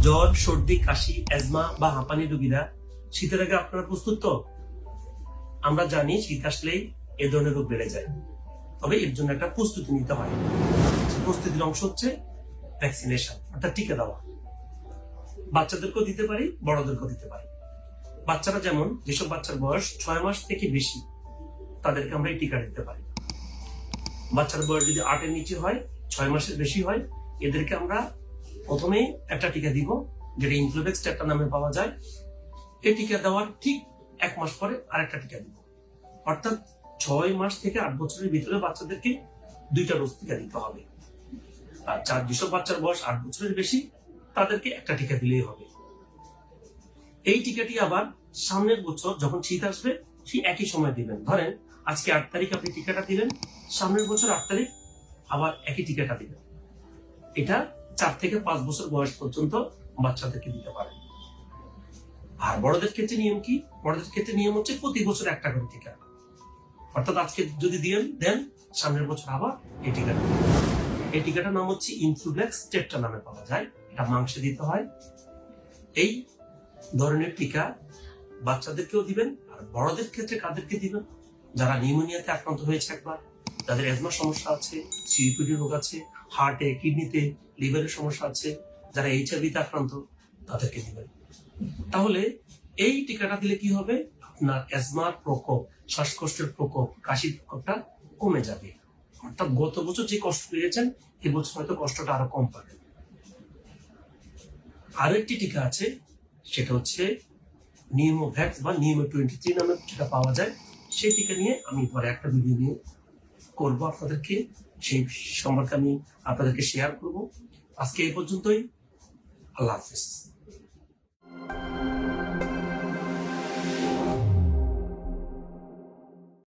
জ্বর, সর্দি, কাশি, অ্যাজমা বা হাঁপানি রোগীরা শীতের আগে আপনারা প্রস্তুত তো? আমরা জানি শীত আসলেই এ ধরনের রোগ বেড়ে যায়, তবে এর জন্য একটা প্রস্তুতি নিতে হয়। প্রস্তুতির অংশ হচ্ছে ভ্যাকসিনেশন, অর্থাৎ টিকা দেওয়া। বাচ্চাদেরকেও দিতে পারি, বড়দেরকেও দিতে পারি। বাচ্চারা যেমন, যেসব বাচ্চার বয়স 6 মাস থেকে বেশি তাদেরকে আমরা এই টিকা দিতে পারি। বাচ্চার বয়স যদি 8 এর নিচে হয়, 6 মাসের বেশি হয়, এদেরকে আমরা প্রথমে একটা টিকা দিব, যেটা ইনফ্লুভেক্স টেট্রা নামে পাওয়া যায়। এই টিকা দেওয়ার ঠিক 1 মাস পরে আরেকটা টিকা দিব। অর্থাৎ 6 মাস থেকে 8 বছরের ভিতরে বাচ্চাদেরকে 2টা ডোজ টিকা দিতে হবে। আর যেসব বাচ্চার বয়স 8 বছরের বেশি তাদেরকে একটা টিকা দিলেই হবে। এই টিকাটি আবার সামনের বছর যখন শীত আসবে সেই একই সময় দিবেন। ধরেন আজকে 8 তারিখ আপনি টিকাটা দিলেন, সামনের বছর 8 তারিখ আবার একই টিকাটা দিবেন। এটা 4 থেকে 5 বছর বয়স পর্যন্ত বাচ্চাদেরকে দিতে পারেন। আর বড়দের ক্ষেত্রে নিয়ম কি? বড়দের ক্ষেত্রে নিয়ম হচ্ছে প্রতি বছর একটা করে টিকা। অর্থাৎ আজকে যদি দেন, সামনের বছর আবার এই টিকাটা। এই টিকাটার নাম হচ্ছে ইনফ্লুভেক্স টেট্রা নামে পাওয়া যায়। এটা মাংসে দিতে হয়। এই ধরনের টিকা বাচ্চাদেরকেও দিবেন। আর বড়দের ক্ষেত্রে কাদেরকে দিবেন? যারা নিউমোনিয়াতে আক্রান্ত হয়েছে একবার, যাদের অ্যাজমা সমস্যা আছে, সিওপিডি রোগ আছে, হার্টে, কিডনিতে, লিভারের সমস্যা আছে, যারা এইচআইভিতে আক্রান্ত, তাদেরকে দিবেন। তাহলে এই টিকাটা দিলে কি হবে? আপনার অ্যাজমার প্রকোপ, শ্বাসকষ্টের প্রকোপ, কাশির প্রকোপটা কমে যাবে। অর্থাৎ গত বছর যে কষ্ট পেয়েছেন, এবছর হয়তো কষ্টটা আরো কম পাবেন। আরো একটি টিকা আছে, সেটা হচ্ছে নিউমোভ্যাক্স বা নিউমো 23 নামে যেটা পাওয়া যায়। সেই টিকা নিয়ে আমি পরে একটা ভিডিও নিয়ে করবো আপনাদেরকে, সেই সম্পর্কে আমি আপনাদেরকে শেয়ার করব। আজকে এই পর্যন্তই। আল্লাহ হাফেজ।